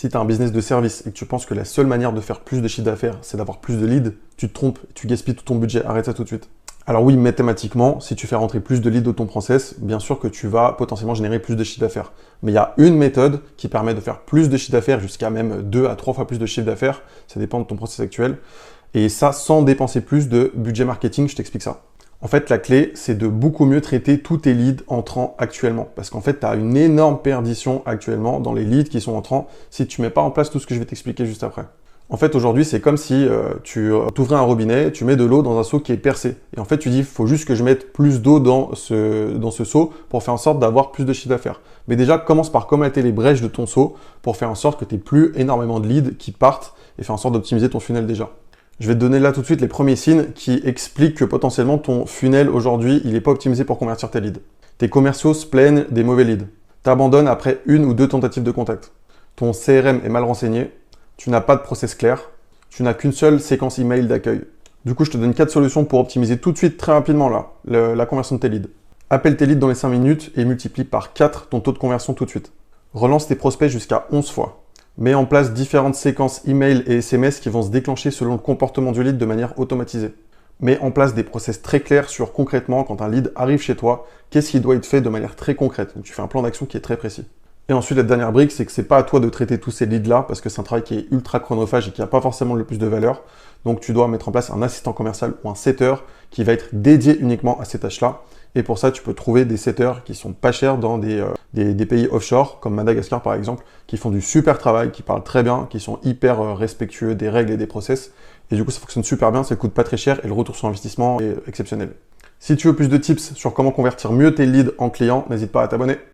Si tu as un business de service et que tu penses que la seule manière de faire plus de chiffre d'affaires, c'est d'avoir plus de leads, tu te trompes, tu gaspilles tout ton budget, arrête ça tout de suite. Alors oui, mathématiquement, si tu fais rentrer plus de leads dans ton process, bien sûr que tu vas potentiellement générer plus de chiffre d'affaires. Mais il y a une méthode qui permet de faire plus de chiffre d'affaires, jusqu'à même 2 à 3 fois plus de chiffre d'affaires, ça dépend de ton process actuel, et ça sans dépenser plus de budget marketing, je t'explique ça. En fait, la clé, c'est de beaucoup mieux traiter tous tes leads entrants actuellement. Parce qu'en fait, tu as une énorme perdition actuellement dans les leads qui sont entrants si tu ne mets pas en place tout ce que je vais t'expliquer juste après. En fait, aujourd'hui, c'est comme si tu ouvrais un robinet, tu mets de l'eau dans un seau qui est percé. Et en fait, tu dis, il faut juste que je mette plus d'eau dans ce seau pour faire en sorte d'avoir plus de chiffre d'affaires. Mais déjà, commence par colmater les brèches de ton seau pour faire en sorte que tu n'aies plus énormément de leads qui partent et faire en sorte d'optimiser ton funnel déjà. Je vais te donner là tout de suite les premiers signes qui expliquent que potentiellement ton funnel aujourd'hui, il n'est pas optimisé pour convertir tes leads. Tes commerciaux se plaignent des mauvais leads. T'abandonnes après 1 ou 2 tentatives de contact. Ton CRM est mal renseigné. Tu n'as pas de process clair. Tu n'as qu'une seule séquence email d'accueil. Du coup, je te donne 4 solutions pour optimiser tout de suite, très rapidement là, la conversion de tes leads. Appelle tes leads dans les 5 minutes et multiplie par 4 ton taux de conversion tout de suite. Relance tes prospects jusqu'à 11 fois. Mets en place différentes séquences email et SMS qui vont se déclencher selon le comportement du lead de manière automatisée. Mets en place des process très clairs sur concrètement, quand un lead arrive chez toi, qu'est-ce qui doit être fait de manière très concrète. Donc tu fais un plan d'action qui est très précis. Et ensuite, la dernière brique, c'est que c'est pas à toi de traiter tous ces leads-là parce que c'est un travail qui est ultra chronophage et qui n'a pas forcément le plus de valeur. Donc tu dois mettre en place un assistant commercial ou un setter qui va être dédié uniquement à ces tâches-là. Et pour ça, tu peux trouver des setters qui sont pas chers dans des pays offshore, comme Madagascar par exemple, qui font du super travail, qui parlent très bien, qui sont hyper respectueux des règles et des process. Et du coup, ça fonctionne super bien, ça coûte pas très cher et le retour sur investissement est exceptionnel. Si tu veux plus de tips sur comment convertir mieux tes leads en clients, n'hésite pas à t'abonner.